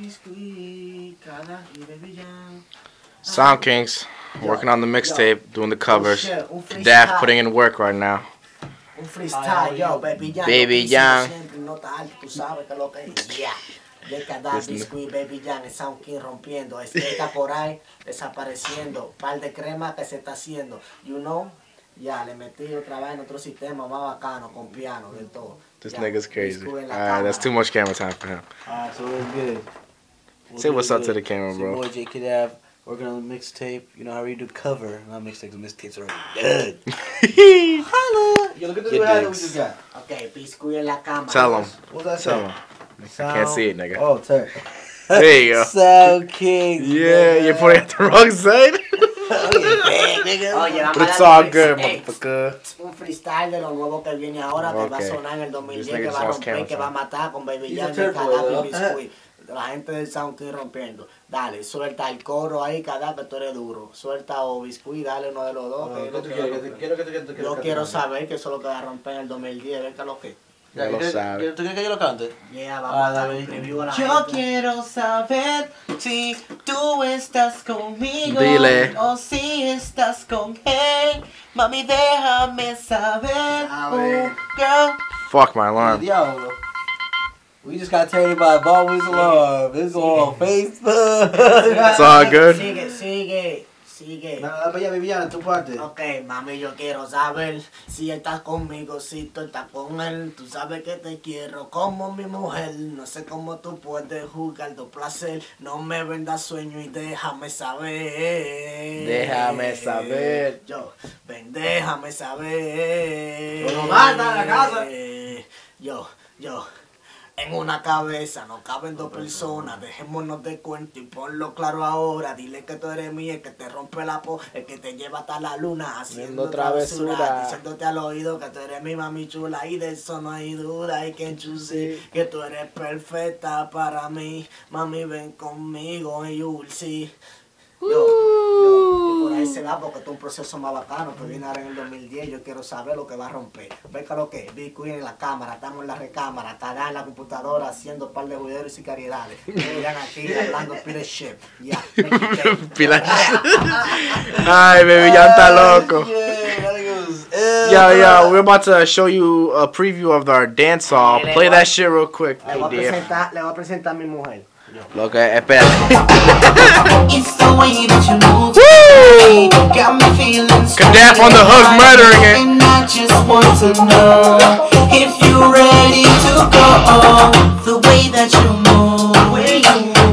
bizquick, kadafi, baby young. Sound Kings, working on the mixtape, doing the covers. Kadafi putting in work right now. Un freestyle, yo, baby young. Baby young. Nota alta, tú sabes que lo que es. Yeah. De kadafi, bizquick, baby young, el Sound King rompiendo. Está por ahí, desapareciendo. Par de crema que se está haciendo. You know? Ya, le metí otra vez en otro sistema más bacano, con piano, de todo. This nigga's crazy. That's too much camera time for him. Alright, so it's good. Say what's up to the camera, bro. It's your boy J Kadafi, working on the mixtape. You know how we do cover. Not mixtapes, the mixtapes already done. Holla! Yo, look at the hat that we just got. Okay, bizquick en la cámara. Tell him. What's that Tell say? him. I can't see it, nigga. Oh, turn. There you go. Sound Kingz. Yeah, you're putting it the wrong side. But it's all good, motherfucker. Un freestyle de lo nuevo que viene ahora, que va a sonar en el 2010, que va a romper, que va a matar con Baby Young y Kadafi, bizquick. La gente del Sound King rompiendo. Dale, suelta el coro ahí, Kadafi, tú eres duro. Suelta o bizquick, dale uno de los dos. Yo quiero saber que eso es lo que va a romper en el 2010, ver qué es lo que. Ya lo sabe. ¿Tú quieres que yo lo cante? Yeah, vamos a dar un preview a la Yo gente. quiero saber si tú estás conmigo. Dile. O si estás con él. Mami, déjame saber. Girl. Fuck my alarm. Yo, we just got taken by Baldwin's alarm. This is on Facebook. It's all good. Sigue. No, para allá, Viviana, tu parte. Ok, mami, yo quiero saber si estás conmigo, si tú estás con él. Tú sabes que te quiero como mi mujer. No sé cómo tú puedes jugar tu placer. No me vendas sueño y déjame saber. Déjame saber. Yo, ven, déjame saber. No mata la casa. Yo. En una cabeza no caben dos personas, dejémonos de cuento y ponlo claro ahora. Dile que tú eres mía, el que te rompe la el que te lleva hasta la luna haciendo travesura. Diciéndote al oído que tú eres mi mami chula y de eso no hay duda. I can choose it, que tú eres perfecta para mí. Mami, ven conmigo y you'll see. Yo, por ahí se va porque esto es un proceso más bacano que viene ahora en el 2010. Yo quiero saber lo que va a romper. Ve que lo que es, bizquick en la cámara, estamos en la recámara, estará en la computadora haciendo un par de jugueros y sicariedades. Miran aquí hablando pile shit. Ya, Pila shit. Ay, baby, ya está loco. Yo, we're about to show you a preview of our dance off. Play that shit real quick. Le voy a presentar a mi mujer. Look, espera. Kadafi on the hook, murdering it. And I just want to know if you're ready to go. The way that you move,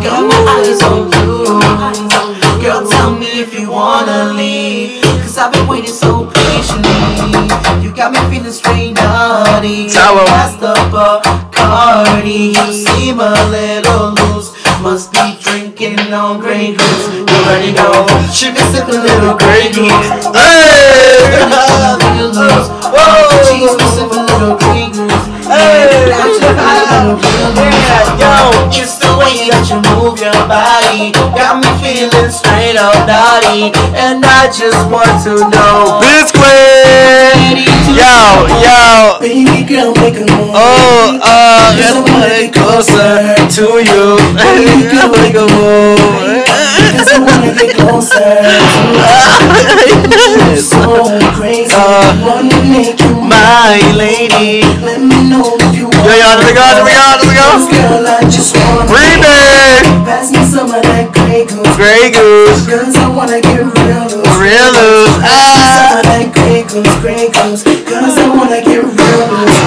got my eyes on you. Girl, tell me if you wanna leave, 'cause I've been waiting so patiently. You got me feeling straight naughty. Tell 'em. Passed up a Cardi, you seem a little loose. Must be drinking on Grey Goose. You already know. She been sipping little Grey Goose. Hey! She's been sipping little Grey Goose. Yo, it's the way that you move your body. Got me feeling straight up naughty. And I just want to know. bizquick! Yo! Baby girl, make a move. Just wanna get closer to you. Baby girl, make a move. Cause I wanna get closer to you. So crazy, wanna make you My lady. Let me know if you want. Let's go. Girl, I just wanna pass me some of that Grey Goose. Grey Goose. Cause I wanna get real loose. Real loose. Some of that Grey Goose. Cause I wanna get real loose.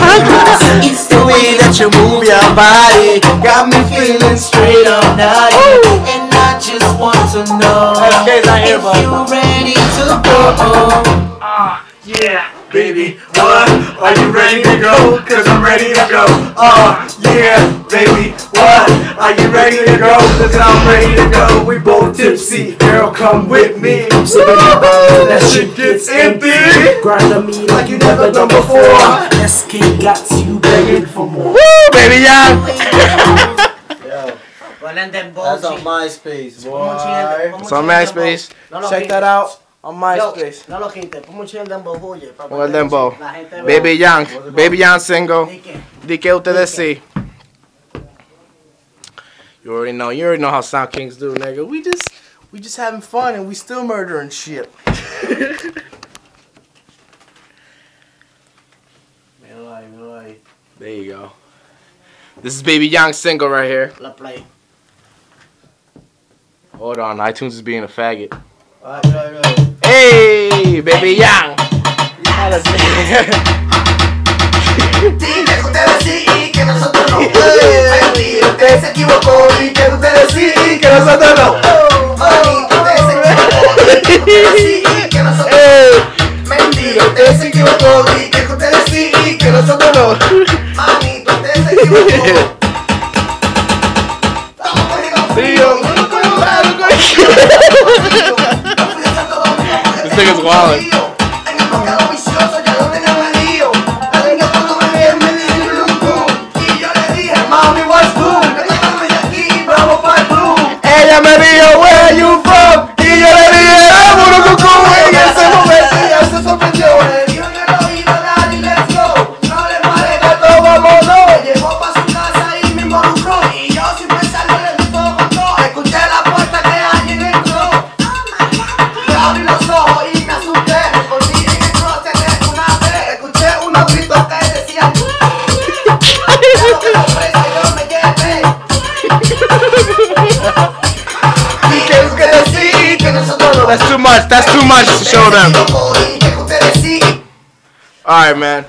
It's the way that you move your body. Got me feeling straight up naughty. And I just want to know if you're ready to go. Yeah, baby, what? Are you ready to go? 'Cause I'm ready to go. Yeah, baby, what? Are you ready to go? 'Cause I'm ready to go. We both tipsy, girl, come with me. So that shit gets empty. Grind on me like you never done before. SK got you begging for more. Woo, baby, young. That's on MySpace, boy. It's on MySpace. Check that out on MySpace. No lo quites, pon mucho el dembow, oye. Pon el dembow. Baby Young single. Di que ustedes sí. You already know. You already know how Sound Kings do, nigga. We just having fun and we still murdering shit. There you go. This is Baby Young's single right here. La play. Hold on, iTunes is being a faggot. Right. Hey, Baby Young. Dile que ustedes sí y que nosotros no. Mentira, usted se equivocó y que ustedes sí y que nosotros no. Manito, usted se equivocó y que ustedes sí y que nosotros no. Mentira, usted se equivocó y que ustedes sí y que nosotros no. Manito, usted se equivocó. This nigga's wildin'. Ella me dijo, where you from? Y yo le dije, Burucucú. En ese momento ella se sorprendió. Le dijo en el oído, daddy, let's go. No le parezca, todo, vámonos. me llevó pa' su casa y me involucró. Y yo sin pensarlo le di todo con todo. Escuché la puerta que alguien entró. Le abrí los ojos y me asusté. Me volví en el closet de una vez. Escuché unos gritos que decían pero que la presa yo me llevé. Y que ustedes sí, que nosotros no. That's too much. That's too much to show them. Alright, man.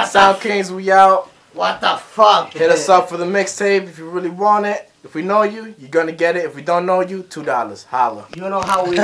Sound Kings, we out. What the fuck? Hit us up for the mixtape if you really want it. If we know you, you're gonna get it. If we don't know you, $2. Holla. You know how we